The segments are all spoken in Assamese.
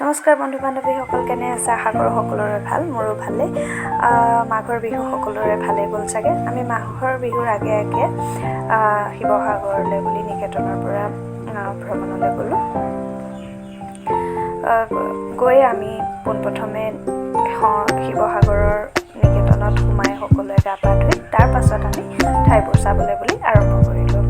নমস্কাৰ বন্ধু বান্ধৱীসকল, কেনে আছে? আশা কৰোঁ সকলোৰে ভাল, মোৰো ভালেই। মাঘৰ বিহু সকলোৰে ভালেই গ'ল চাগে। আমি মাঘৰ বিহুৰ আগে আগে শিৱসাগৰলৈ বুলি নিকেতনৰ পৰা ভ্ৰমণলৈ গ'লোঁ। গৈ আমি পোনপ্ৰথমে শিৱসাগৰৰ নিকেতনত সোমাই সকলোৱে গা পা ধুই তাৰ পাছত আমি ঠাইবোৰ চাবলৈ বুলি আৰম্ভ কৰিলোঁ।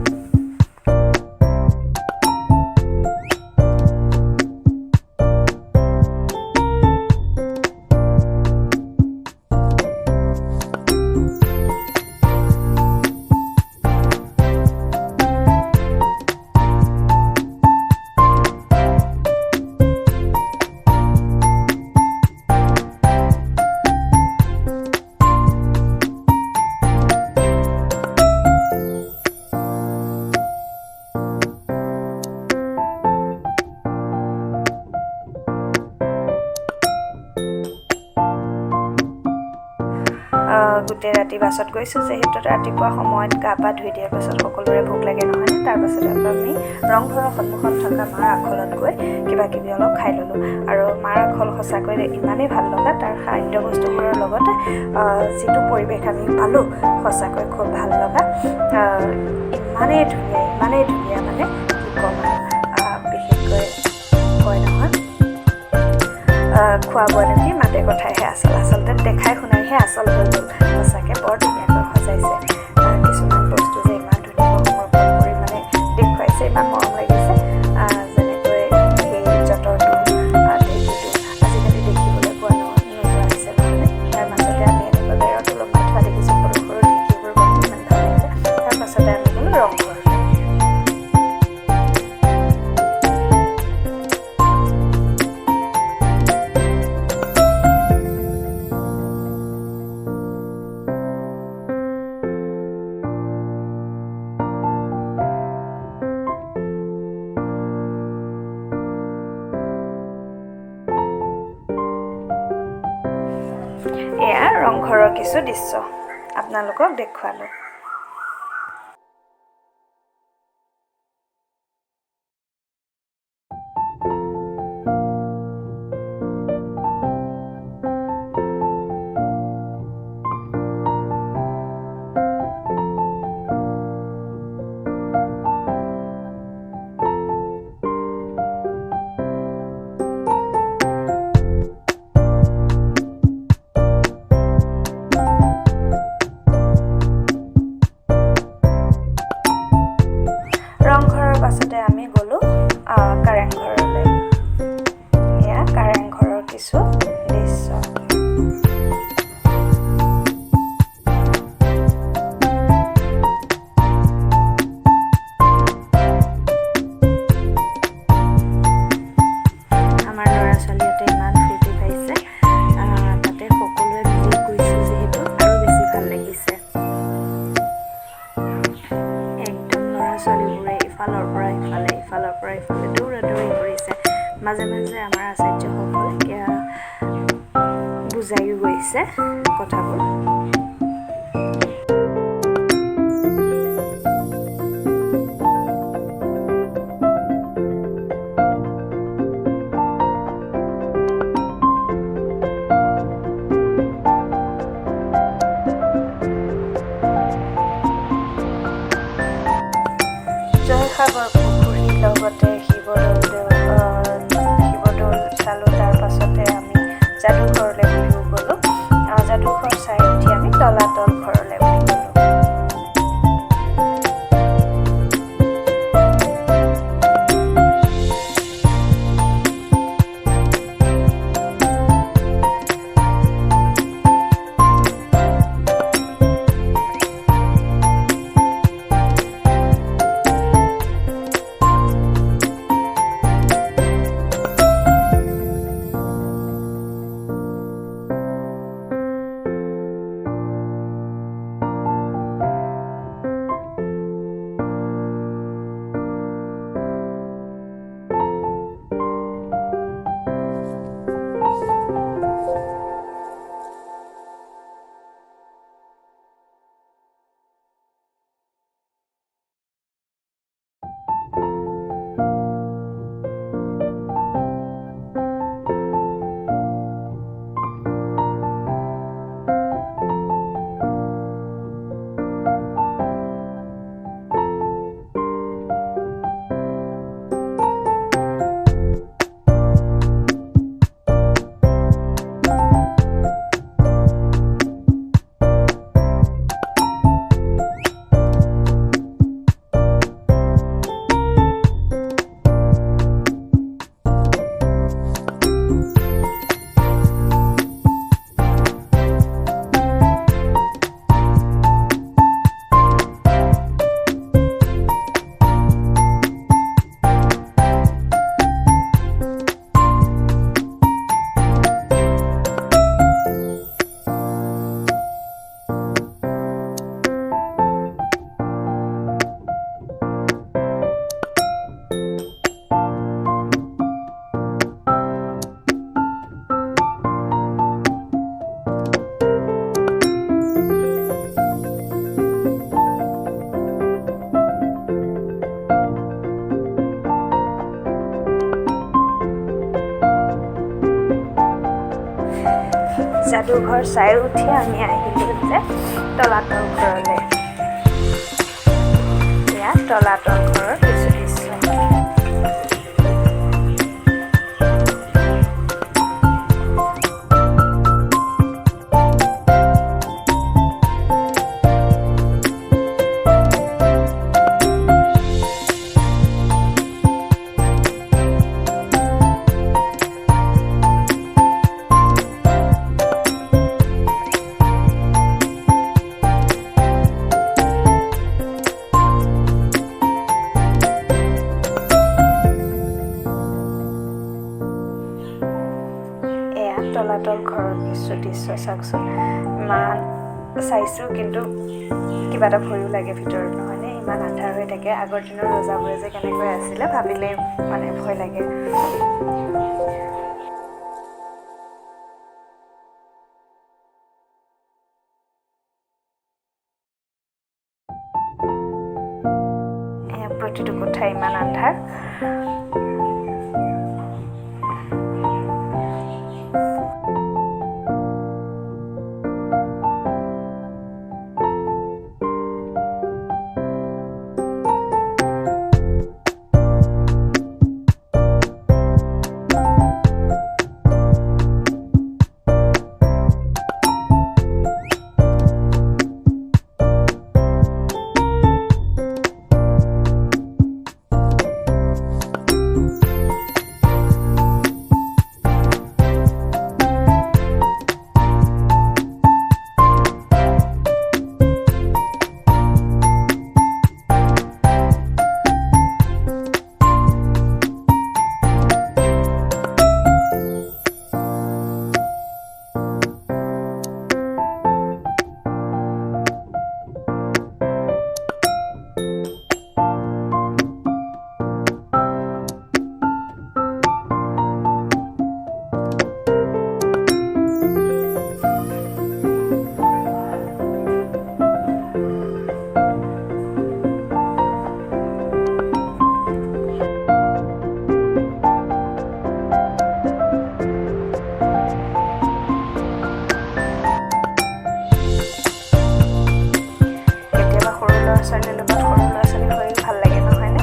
গোটেই ৰাতি বাছত গৈছোঁ, যিহেতু ৰাতিপুৱা সময়ত গা পা ধুই দিয়াৰ পাছত সকলোৰে ভোক লাগে নহয়নে। তাৰ পাছত আমি ৰংঘৰৰ সন্মুখত থকা মাৰ আখলত গৈ কিবা কিবি অলপ খাই ল'লোঁ। আৰু মাৰ আখল সঁচাকৈ ইমানেই ভাল লগা, তাৰ খাদ্য বস্তুবোৰৰ লগতে যিটো পৰিৱেশ আমি পালোঁ সঁচাকৈ খুব ভাল লগা। ইমানেই ধুনীয়া মানে কি ক'ম আৰু। বিশেষকৈ কয় নহয়, খোৱা বোৱা নেকি মাতে কথাইহে আচল, আচলতে দেখাই শুনাইহে আচল হৈ গ'ল। সঁচাকৈ বৰ ধুনীয়াকৈ সজাইছে। কিছুমান বস্তু যে ইমান ধুনীয়াকৈ সমৰ্পণ কৰি মানে দেখুৱাইছে, ইমান মৰম লাগিছে। যেনেকৈ সেই যঁতৰটো আজিকালি দেখিবলৈ নোযোৱা হৈছে নহয়নে। তাৰ মাজতে আমি এনেকৈ বেৰত ওলমাই থোৱা দেখিছোঁ, সৰু সৰু ঢেঁকীবোৰ বনাই ইমান ভাল লাগিছে। তাৰ পাছতে আমি গ'লোঁ ৰংঘৰ। এয়া ৰংঘৰৰ কিছু দৃশ্য আপোনালোকক দেখুৱালোঁ। ৰংঘৰৰ পাছতে আমি গ'লোঁ কাৰেংঘৰলৈ। এয়া কাৰেংঘৰৰ কিছু দৃশ্য। আমাৰ ল'ৰা ছোৱালীহঁতে ইমান ফূৰ্তি পাইছে, তাতে সকলোৱে মিলি গৈছোঁ যিহেতু আৰু বেছি ভাল লাগিছে। ছোৱালীবোৰে ইফালৰ পৰা ইফালে দৌৰা দৌৰি কৰিছে। মাজে মাজে আমাৰ আচাৰ্যসকলে বুজাইও গৈছে কথাবোৰ। জয়সাগৰ পুখুৰীৰ লগতে শিৱদৌল চালোঁ। তাৰ পাছতে আমি যাদুঘৰলৈ বুলিও গ'লোঁ। যাদুঘৰ চাই উঠি আমি তলাতল ঘৰলৈ বুলি গ'লোঁ। যাদু ঘৰ চাই উঠি আমি আহিলোঁ যে তলাতল ঘৰলৈ। এয়া তলাতল ঘৰৰ কিছু দৃশ্য। তলাতল ঘৰৰ কিছু দৃশ্য চাওকচোন। ইমান চাইছোঁ কিন্তু কিবা এটা ভয়ো লাগে ভিতৰত, নহয়নে? ইমান আন্ধাৰ হৈ থাকে। আগৰ দিনৰ ৰজাবোৰে যে কেনেকৈ আছিলে ভাবিলেই মানে ভয় লাগে। প্ৰতিটো কোঠা ইমান আন্ধাৰ। সৰু ল'ৰা ছোৱালী হৈও ভাল লাগে, নহয়নে?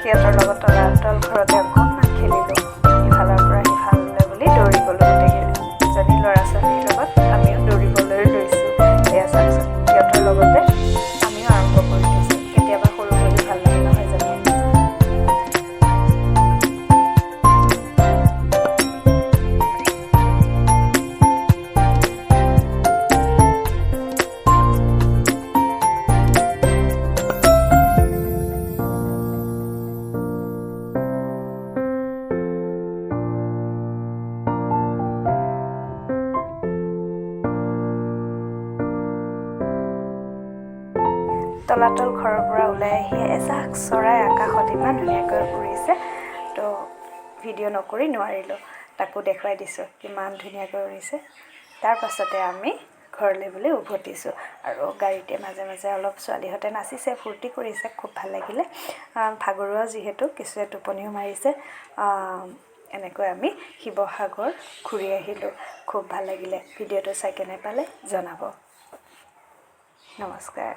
সিহঁতৰ লগত তলাতল ঘৰতে অকণমান খেলিলোঁ, ইফালৰ পৰা সিফাললৈ বুলি দৌৰি গ'লোঁ গোটেইকেইজনী ল'ৰা ছোৱালীৰ লগত। আমিও দৌৰিবলৈ লৈছোঁ। এয়া চাওকচোন, সিহঁতৰ লগতে আমিও আৰম্ভ কৰি দিছোঁ। কেতিয়াবা সৰু হৈও ভাল লাগে, নহয় জানো? তলাতল ঘৰৰ পৰা ওলাই আহি এজাক চৰাই আকাশত ইমান ধুনীয়াকৈ উৰিছে। তো ভিডিঅ' নকৰি নোৱাৰিলোঁ, তাকো দেখুৱাই দিছোঁ কিমান ধুনীয়াকৈ উৰিছে। তাৰ পাছতে আমি ঘৰলৈ বুলি উভতিছোঁ আৰু গাড়ীতে মাজে মাজে অলপ ছোৱালীহঁতে নাচিছে, ফূৰ্তি কৰিছে, খুব ভাল লাগিলে। ভাগৰুৱা যিহেতু কিছুৱে টোপনিও মাৰিছে। এনেকৈ আমি শিৱসাগৰ ঘূৰি আহিলোঁ। খুব ভাল লাগিলে। ভিডিঅ'টো চাই কেনে পালে জনাব। নমস্কাৰ।